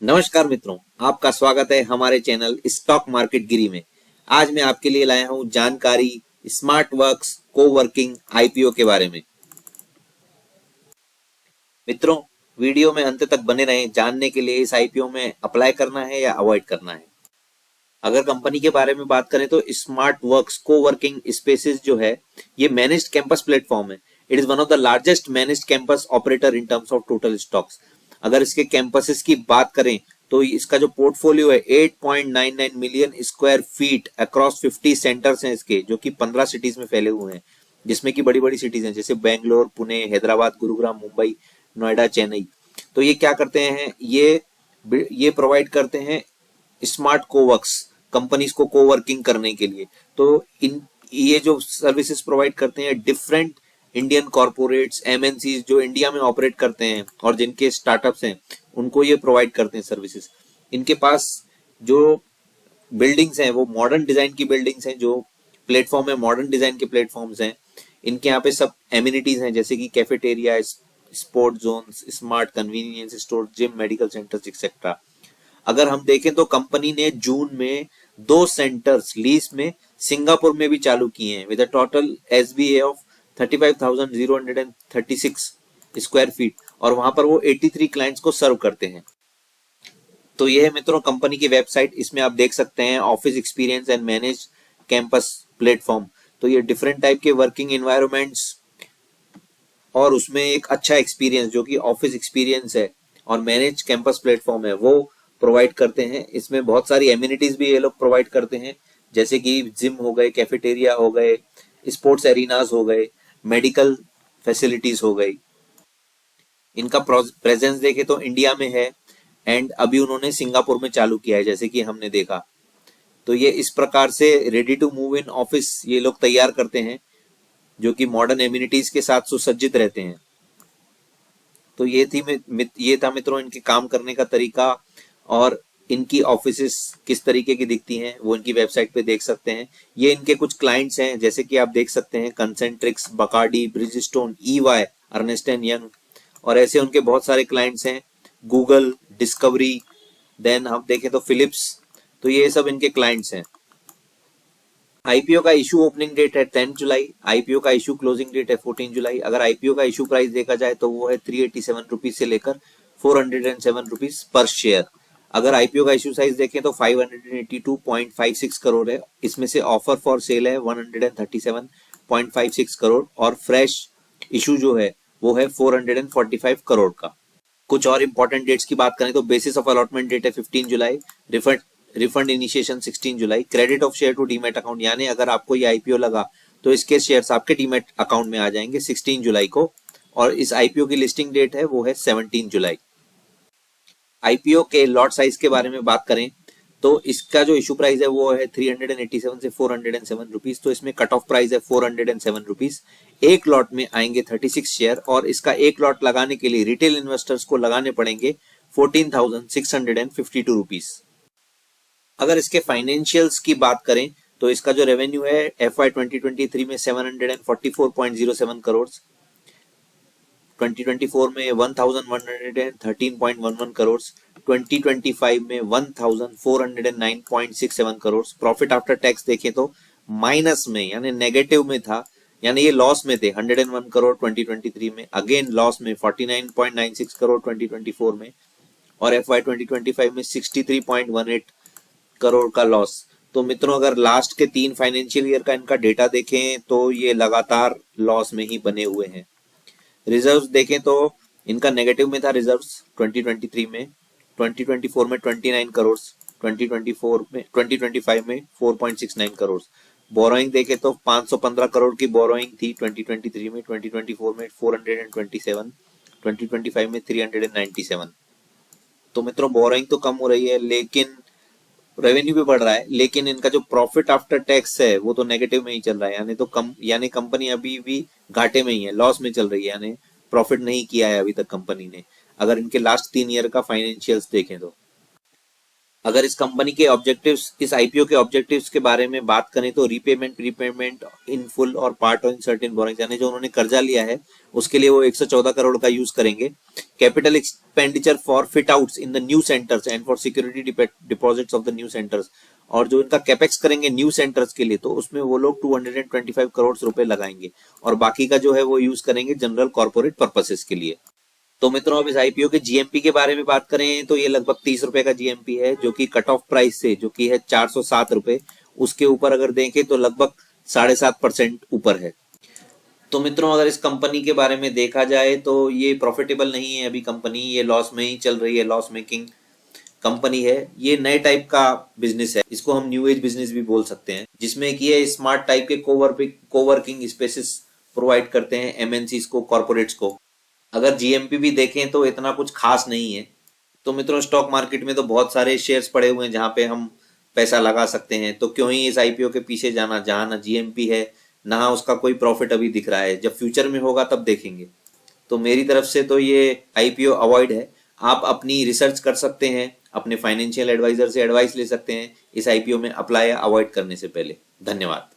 नमस्कार मित्रों, आपका स्वागत है हमारे चैनल स्टॉक मार्केट गिरी में। आज मैं आपके लिए लाया हूं जानकारी स्मार्ट वर्क्स कोवर्किंग आईपीओ के बारे में। मित्रों, वीडियो में अंत तक बने रहें जानने के लिए इस आईपीओ में अप्लाई करना है या अवॉइड करना है। अगर कंपनी के बारे में बात करें तो स्मार्ट वर्क्स कोवर्किंग स्पेसेस जो है ये मैनेज्ड कैंपस प्लेटफॉर्म है। It is one of the largest managed campus operator in terms of total stocks. अगर इसके कैंपसेस की बात करें तो इसका जो पोर्टफोलियो है 8.99 million square feet across 50 centres हैं इसके, जो कि 15 सिटीज में फैले हुए हैं, जिसमें की बड़ी बड़ी सिटीज हैं जैसे बेंगलोर, पुणे, हैदराबाद, गुरुग्राम, मुंबई, नोएडा, चेन्नई। तो ये क्या करते हैं, ये प्रोवाइड करते हैं स्मार्ट कोवर्क्स कंपनीज को कोवर्किंग करने के लिए। तो इन ये जो सर्विसेज प्रोवाइड करते हैं डिफरेंट इंडियन कॉर्पोरेट्स, एमएनसीज जो इंडिया में ऑपरेट करते हैं और जिनके स्टार्टअप्स हैं उनको ये प्रोवाइड करते हैं सर्विसेज। इनके पास जो बिल्डिंग्स हैं वो मॉडर्न डिजाइन की बिल्डिंग्स हैं, जो प्लेटफॉर्म है मॉडर्न डिजाइन के प्लेटफॉर्म्स हैं। इनके यहाँ पे सब एमिनिटीज हैं जैसे कि cafeteria, sport zones, smart convenience store, gym, medical centres etcetera. अगर हम देखें तो कंपनी ने जून में 2 सेंटर्स लीज में सिंगापुर में भी चालू किए हैं with a total SBA of 35,036 square feet, और वहां पर वो 83 क्लाइंट्स को सर्व करते हैं। तो ये है मित्रों कंपनी की वेबसाइट। इसमें आप देख सकते हैं office experience and manage campus platform. तो ये डिफरेंट टाइप के वर्किंग एनवायरनमेंट्स और उसमें एक अच्छा एक्सपीरियंस जो कि ऑफिस एक्सपीरियंस है और मैनेज कैंपस प्लेटफॉर्म है वो प्रोवाइड करते हैं। इसमें बहुत सारी एमिनिटीज भी ये लोग प्रोवाइड करते हैं जैसे कि जिम हो गए, कैफेटेरिया हो गए, स्पोर्ट्स एरिनाज हो गए, मेडिकल फैसिलिटीज हो गई। इनका प्रेजेंस देखे तो इंडिया में है एंड अभी उन्होंने सिंगापुर में चालू किया है जैसे कि हमने देखा। तो ये इस प्रकार से ready to move in office ये लोग तैयार करते हैं जो कि मॉडर्न एमिनिटीज के साथ सुसज्जित रहते हैं। तो ये था मित्रों इनके काम करने का तरीका, और इनकी ऑफिसेस किस तरीके की दिखती हैं वो इनकी वेबसाइट पे देख सकते हैं। ये इनके कुछ क्लाइंट्स हैं जैसे कि आप देख सकते हैं Concentrix, Bacardi, Bridgestone, EY, Ernst and Young, और ऐसे उनके बहुत सारे क्लाइंट्स हैं, गूगल, डिस्कवरी, देन हम देखें तो फिलिप्स। तो ये सब इनके क्लाइंट्स हैं। आईपीओ का इशू ओपनिंग डेट है 10 जुलाई, आईपीओ का इशू क्लोजिंग डेट है 14 जुलाई। अगर आईपीओ का इशू प्राइस देखा जाए तो वो है 387 रुपीज से लेकर 407 रुपीज पर शेयर। अगर आईपीओ का इशू साइज देखें तो 582.56 करोड़ है। इसमें से ऑफर फॉर सेल है 137.56 करोड़ और फ्रेश इशू जो है वो है 445 करोड़ का। कुछ और इंपॉर्टेंट डेट्स की बात करें तो बेसिस ऑफ अलॉटमेंट डेट है 15 जुलाई, रिफंड इनिशिएशन 16 जुलाई, credit of share to demat account, यानी अगर आपको ये आईपीओ लगा तो इसके शेयर्स आपके डीमेट अकाउंट में आ जाएंगे 16 जुलाई को, और इस आईपीओ की लिस्टिंग डेट है वो है 17 जुलाई। आईपीओ के लॉट साइज के बारे में बात करें तो इसका जो इशू प्राइस है वो है 387 से 407 रुपीज। तो इसमें कट ऑफ प्राइस है 407 रुपीज। एक लॉट में आएंगे 36 शेयर, और इसका एक लॉट लगाने के लिए रिटेल इन्वेस्टर्स को लगाने पड़ेंगे 14,652 रुपीज। अगर इसके फाइनेंशियल्स की बात करें तो इसका जो रेवेन्यू है एफआई 2023 में 744.07 करोड़, 2024 में 1113.11 करोड़, 2025 में 1409.67 करोड़। प्रॉफिट आफ्टर टैक्स देखें तो माइनस में यानी नेगेटिव में था, यानी ये लॉस में थे 101 करोड़ 2023 में, अगेन लॉस में 49.96 करोड़ 2024 में, और एफवाई 2025 में 63.18 करोड़ का लॉस। तो मित्रों अगर लास्ट के 3 फाइनेंशियल ईयर का इनका डेटा देखें तो ये लगातार लॉस में ही बने हुए हैं। रिजर्व्स देखें तो इनका नेगेटिव में था रिजर्व्स 2023 में, 2024 में 29 करोड़, 2025 में 4.69 करोड़। बोरोइंग देखें तो 515 करोड़ की बोरोइंग थी 2023 में, 2024 में 427, 2025 में 397। तो मित्रों बोरोइंग तो कम हो रही है लेकिन रेवेन्यू भी बढ़ रहा है, लेकिन इनका जो प्रॉफिट आफ्टर टैक्स है वो तो नेगेटिव में ही चल रहा है, यानी कंपनी अभी भी घाटे में ही है, लॉस में चल रही है, यानी प्रॉफिट नहीं किया है अभी तक कंपनी ने, अगर इनके लास्ट 3 ईयर का फाइनेंशियल्स देखें तो। अगर इस कंपनी के ऑब्जेक्टिव्स, इस आईपीओ के ऑब्जेक्टिव्स के बारे में बात करें तो रीपेमेंट, प्रीपेमेंट इन फुल और पार्ट ऑन सर्टेन बोरिंग, यानी जो उन्होंने कर्जा लिया है उसके लिए वो 114 करोड़ का यूज करेंगे। Capital expenditure for fit outs in the new centres and for security deposits of the new centres, और जो इनका कैपेक्स करेंगे न्यू सेंटर्स के लिए तो उसमें वो लोग 225 करोड़ रुपए लगाएंगे, और बाकी का जो है वो यूज करेंगे जनरल कॉर्पोरेट पर्पसेस के लिए। तो मित्रों अब इस आईपीओ के जीएमपी के बारे में बात करें तो ये लगभग 30 रुपए का जीएमपी है, जो कि कट ऑफ प्राइस से जो कि है 407 रुपए, उसके ऊपर अगर देखें तो लगभग 7.5% ऊपर है। तो मित्रों अगर इस कंपनी के बारे में देखा जाए तो ये प्रॉफिटेबल नहीं है अभी कंपनी, ये लॉस में ही चल रही है, लॉस मेकिंग कंपनी है। ये नए टाइप का बिजनेस है, इसको हम न्यू एज बिजनेस भी बोल सकते हैं, जिसमें कि ये स्मार्ट टाइप के कोवर्किंग स्पेसेस प्रोवाइड करते हैं एमएनसीज को, कॉर्पोरेट्स को। अगर जीएमपी भी देखें तो इतना कुछ खास नहीं है। तो मित्रों स्टॉक मार्केट में तो बहुत सारे शेयर्स पड़े हुए हैं जहां पे हम पैसा लगा सकते हैं, तो क्यों ही इस आईपीओ के पीछे जाना जहां ना जीएमपी है ना उसका कोई प्रॉफिट अभी दिख रहा है। जब फ्यूचर में होगा तब देखेंगे। तो मेरी तरफ से तो ये आईपीओ अवॉइड है। आप अपनी रिसर्च कर सकते हैं, अपने फाइनेंशियल एडवाइजर से एडवाइस ले सकते हैं इस आईपीओ में अप्लाई या अवॉइड करने से पहले। धन्यवाद।